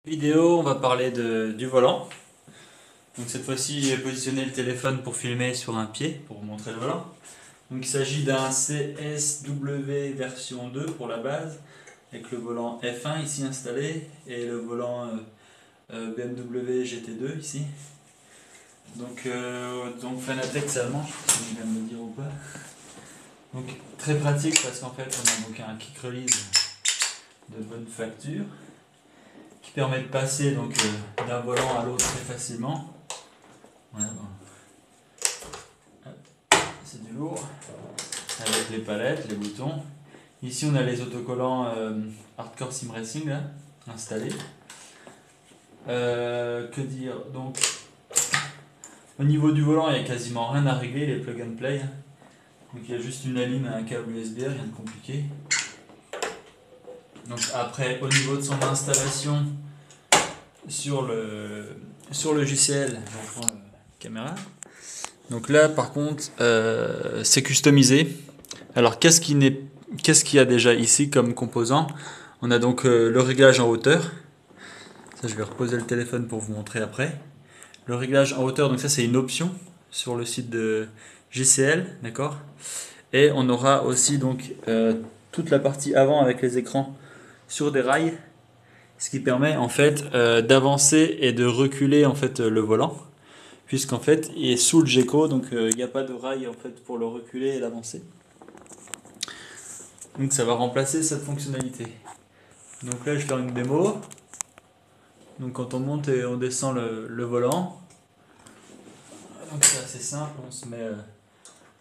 Vidéo, on va parler du volant. Donc cette fois-ci, j'ai positionné le téléphone pour filmer sur un pied, pour vous montrer le volant. Donc il s'agit d'un CSW version 2 pour la base, avec le volant F1 ici installé, et le volant BMW GT2 ici. Donc Fanatec c'est allemand, je sais pas si on vient de me dire ou pas. Donc très pratique parce qu'en fait on a donc un kick release de bonne facture, qui permet de passer donc d'un volant à l'autre très facilement. Voilà, bon. C'est du lourd avec les palettes, les boutons. Ici on a les autocollants Hardcore Sim Racing là, installés. Que dire donc, au niveau du volant il n'y a quasiment rien à régler, les plug and play. Donc il y a juste une aline à un câble USB, rien de compliqué. Donc après, au niveau de son installation sur le JCL, je reprends la caméra. Donc là par contre c'est customisé. Alors qu'est-ce qu'il y a déjà ici comme composant? On a donc le réglage en hauteur. Ça je vais reposer le téléphone pour vous montrer après. Le réglage en hauteur, donc ça c'est une option sur le site de JCL, d'accord? Et on aura aussi donc toute la partie avant avec les écrans sur des rails, ce qui permet en fait d'avancer et de reculer en fait le volant, puisqu'en fait il est sous le Geco, donc il n'y a pas de rail en fait pour le reculer et l'avancer. Donc ça va remplacer cette fonctionnalité. Donc là je vais faire une démo. Donc quand on monte et on descend le volant, donc c'est assez simple, on se met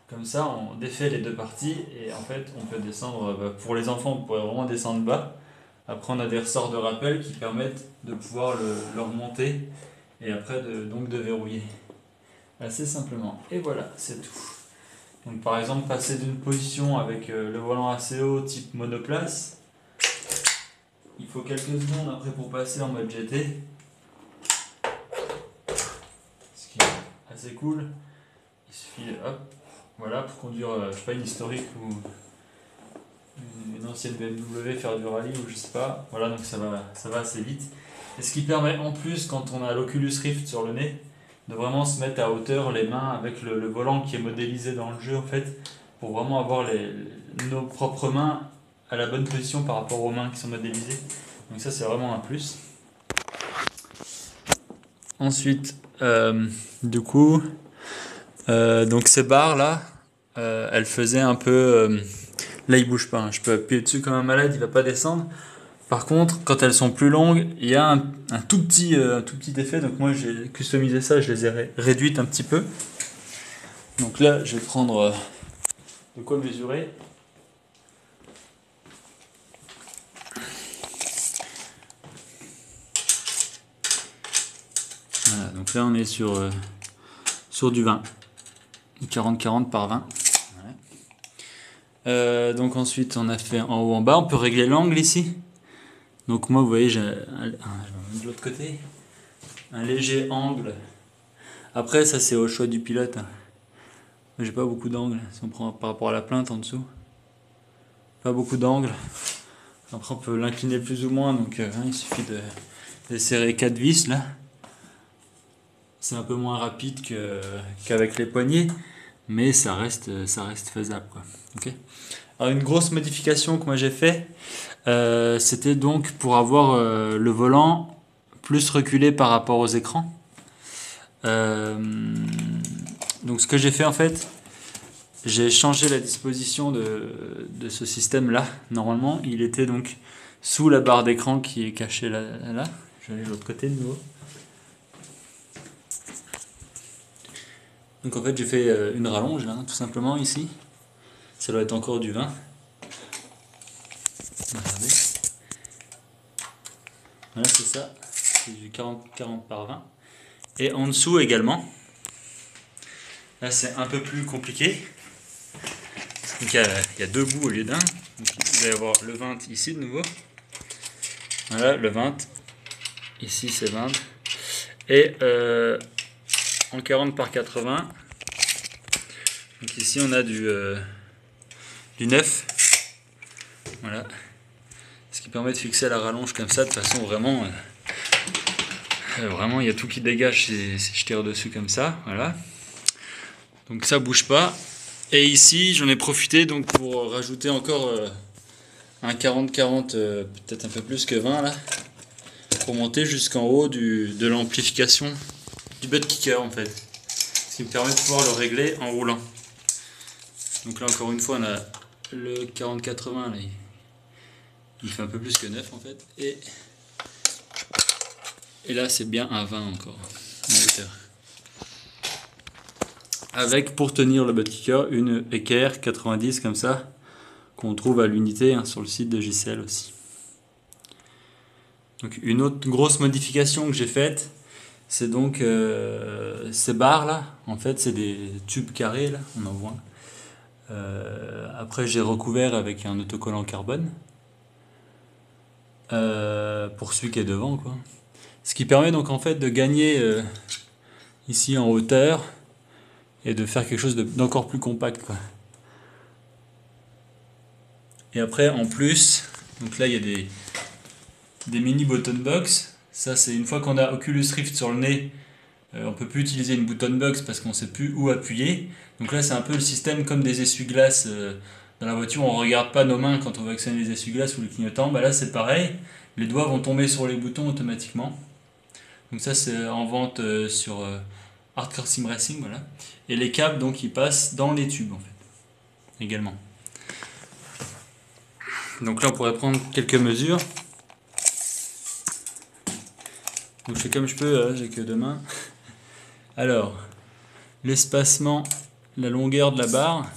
comme ça, on défait les deux parties et en fait on peut descendre, pour les enfants on pourrait vraiment descendre bas. Après on a des ressorts de rappel qui permettent de pouvoir le remonter et après donc de verrouiller. Assez simplement. Et voilà, c'est tout. Donc par exemple passer d'une position avec le volant assez haut type monoplace, il faut quelques secondes après pour passer en mode GT. Ce qui est assez cool. Il suffit, hop, voilà, pour conduire, je sais pas, une historique ou une ancienne BMW, faire du rallye ou je sais pas. Voilà, donc ça va assez vite. Et ce qui permet en plus, quand on a l'Oculus Rift sur le nez, de vraiment se mettre à hauteur, les mains avec le volant qui est modélisé dans le jeu en fait, pour vraiment avoir nos propres mains à la bonne position par rapport aux mains qui sont modélisées. Donc ça c'est vraiment un plus. Ensuite, du coup, donc ces barres là, elles faisaient un peu... là il bouge pas, hein. Je peux appuyer dessus comme un malade, il va pas descendre. Par contre, quand elles sont plus longues, il y a un tout petit effet. Donc moi j'ai customisé ça, je les ai réduites un petit peu. Donc là je vais prendre de quoi mesurer. Voilà, donc là on est sur du 20. 40-40 par 20. Voilà. Donc ensuite on a fait en haut en bas. On peut régler l'angle ici. Donc moi vous voyez je vais mettre de l'autre côté. Un léger angle. Après ça c'est au choix du pilote. J'ai pas beaucoup d'angle, si on prend par rapport à la plainte en dessous. Pas beaucoup d'angle. Après on peut l'incliner plus ou moins, donc il suffit de serrer 4 vis là. C'est un peu moins rapide qu'avec les poignets, mais ça reste faisable, quoi. Okay. Alors une grosse modification que moi j'ai fait, c'était donc pour avoir le volant plus reculé par rapport aux écrans. Donc ce que j'ai fait en fait, j'ai changé la disposition de ce système là. Normalement il était donc sous la barre d'écran qui est cachée là. Je vais aller de l'autre côté de nouveau. Donc en fait j'ai fait une rallonge là, tout simplement ici. Ça doit être encore du 20. Regardez. Voilà c'est ça, c'est du 40 par 20. Et en dessous également. Là c'est un peu plus compliqué. Donc il y a deux bouts au lieu d'un. Donc il va y avoir le 20 ici de nouveau. Voilà le 20. Ici c'est 20. Et en 40 par 80. Donc ici on a du 9. Voilà. Ce qui permet de fixer la rallonge comme ça de façon vraiment Vraiment, il y a tout qui dégage si je tire dessus comme ça. Voilà. Donc ça bouge pas. Et ici, j'en ai profité donc pour rajouter encore un 40-40, peut-être un peu plus que 20 là, pour monter jusqu'en haut de l'amplification du butt kicker en fait. Ce qui me permet de pouvoir le régler en roulant. Donc là encore une fois, on a le 40-80 là. Il fait un peu plus que 9 en fait. Et là c'est bien un 20 encore en hauteur. Avec, pour tenir le butt kicker, une équerre 90 comme ça, qu'on trouve à l'unité sur le site de JCL aussi. Donc une autre grosse modification que j'ai faite, c'est donc ces barres là, en fait c'est des tubes carrés là, on en voit. Après j'ai recouvert avec un autocollant carbone, pour celui qui est devant quoi. Ce qui permet donc en fait de gagner ici en hauteur et de faire quelque chose d'encore plus compact quoi. Et après en plus, donc là il y a des mini button box. Ça c'est une fois qu'on a Oculus Rift sur le nez, on peut plus utiliser une button box parce qu'on sait plus où appuyer. Donc là c'est un peu le système comme des essuie-glaces dans la voiture, on regarde pas nos mains quand on va actionner les essuie-glaces ou les clignotants. Bah là c'est pareil, les doigts vont tomber sur les boutons automatiquement. Donc ça c'est en vente sur Hardcore Sim Racing, voilà. Et les câbles donc ils passent dans les tubes en fait, également. Donc là on pourrait prendre quelques mesures. Donc je fais comme je peux, j'ai que deux mains. Alors, l'espacement, la longueur de la barre.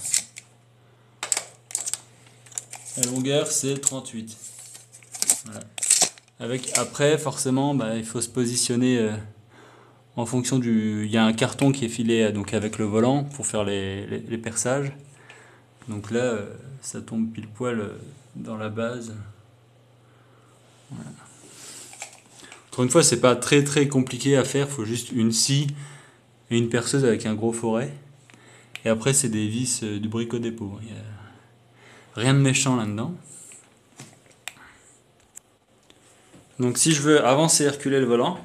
La longueur c'est 38. Voilà. Après forcément il faut se positionner en fonction du... Il y a un carton qui est filé donc avec le volant pour faire les perçages. Donc là ça tombe pile poil dans la base. Voilà. Encore une fois c'est pas très très compliqué à faire, il faut juste une scie et une perceuse avec un gros foret. Et après c'est des vis du Brico Dépôt. Il y a rien de méchant là-dedans. Donc si je veux avancer et reculer le volant,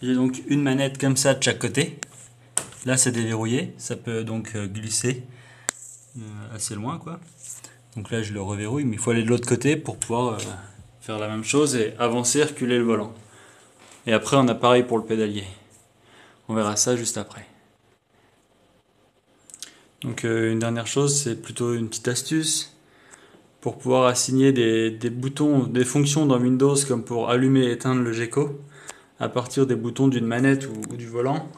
j'ai donc une manette comme ça de chaque côté. Là c'est déverrouillé, ça peut donc glisser assez loin quoi. Donc là je le reverrouille, mais il faut aller de l'autre côté pour pouvoir faire la même chose et avancer, reculer le volant. Et après on a pareil pour le pédalier. On verra ça juste après. Donc une dernière chose, c'est plutôt une petite astuce pour pouvoir assigner des boutons, des fonctions dans Windows comme pour allumer et éteindre le Gecko à partir des boutons d'une manette ou du volant.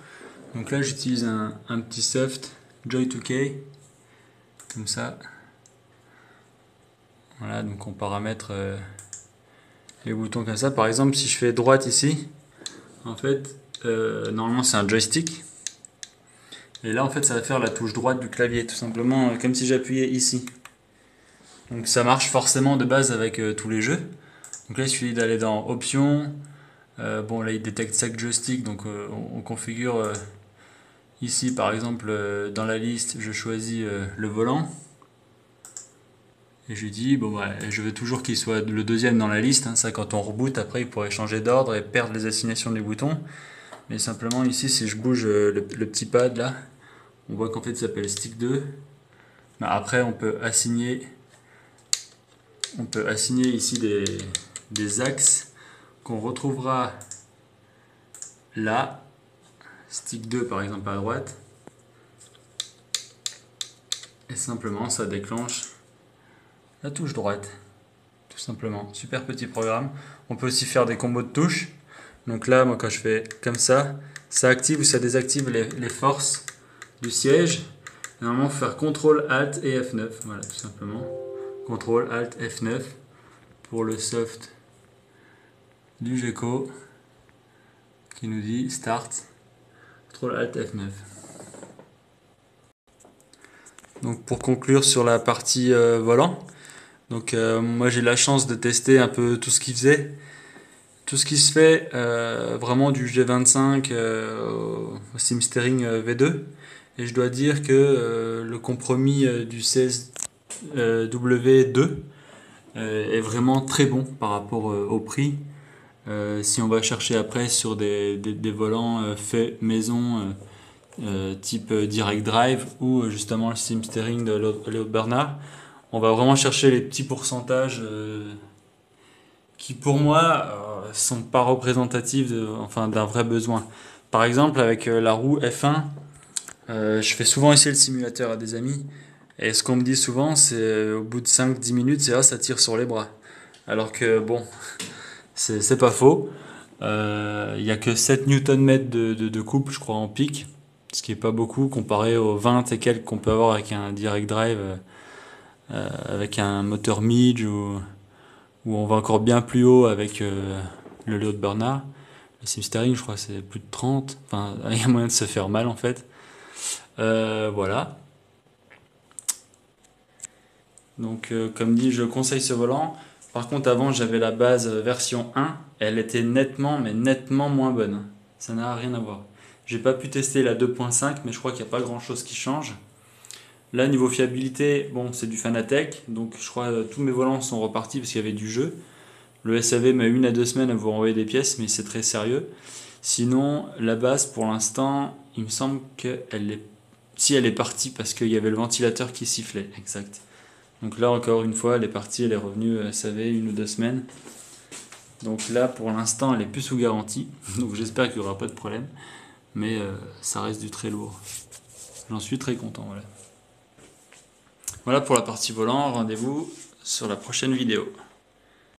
Donc là j'utilise un petit soft Joy2K comme ça. Voilà, donc on paramètre les boutons comme ça. Par exemple si je fais droite ici, en fait normalement c'est un joystick. Et là en fait ça va faire la touche droite du clavier, tout simplement comme si j'appuyais ici. Donc ça marche forcément de base avec tous les jeux. Donc là il suffit d'aller dans options. Bon là il détecte 5 joysticks, donc on configure ici par exemple dans la liste je choisis le volant. Et je dis bon je veux toujours qu'il soit le deuxième dans la liste, ça quand on reboot après il pourrait changer d'ordre et perdre les assignations des boutons. Mais simplement ici si je bouge le petit pad là, on voit qu'en fait ça s'appelle stick 2. Mais après on peut assigner ici des axes qu'on retrouvera là, stick 2 par exemple à droite, et simplement ça déclenche la touche droite, tout simplement. Super petit programme. On peut aussi faire des combos de touches. Donc là moi quand je fais comme ça active ou ça désactive les forces du siège. Normalement il faut faire CTRL ALT et F9, voilà tout simplement. CTRL ALT F9 pour le soft du Gecko qui nous dit Start, CTRL ALT F9. Donc pour conclure sur la partie volant, donc moi j'ai la chance de tester un peu tout ce qu'il faisait, tout ce qui se fait vraiment du G25 au SimSteering V2, et je dois dire que le compromis du 16W2 est vraiment très bon par rapport au prix. Si on va chercher après sur des volants faits maison, type Direct Drive ou justement le Steam Steering de Léo Bernard, on va vraiment chercher les petits pourcentages qui pour moi sont pas représentatifs enfin, d'un vrai besoin. Par exemple avec la roue F1, je fais souvent essayer le simulateur à des amis et ce qu'on me dit souvent c'est au bout de 5-10 minutes c'est ça tire sur les bras. Alors que bon, c'est pas faux. Il n'y a que 7 Nm de couple je crois en pic, ce qui est pas beaucoup comparé aux 20 et quelques qu'on peut avoir avec un Direct Drive avec un moteur Midge ou on va encore bien plus haut avec le Léo de Bernard. Le SimSteering, je crois, c'est plus de 30. Enfin, il y a moyen de se faire mal en fait. Voilà. Donc, comme dit, je conseille ce volant. Par contre, avant, j'avais la base version 1. Elle était nettement, mais nettement moins bonne. Ça n'a rien à voir. J'ai pas pu tester la 2.5, mais je crois qu'il n'y a pas grand chose qui change. Là, niveau fiabilité, bon, c'est du Fanatec. Donc, je crois que tous mes volants sont repartis parce qu'il y avait du jeu. Le SAV met 1 à 2 semaines à vous renvoyer des pièces, mais c'est très sérieux. Sinon, la base, pour l'instant, il me semble qu'elle est... Si, elle est partie parce qu'il y avait le ventilateur qui sifflait, exact. Donc là, encore une fois, elle est partie, elle est revenue SAV 1 ou 2 semaines. Donc là, pour l'instant, elle est plus sous garantie. Donc j'espère qu'il n'y aura pas de problème. Mais ça reste du très lourd. J'en suis très content, voilà. Voilà pour la partie volant, rendez-vous sur la prochaine vidéo.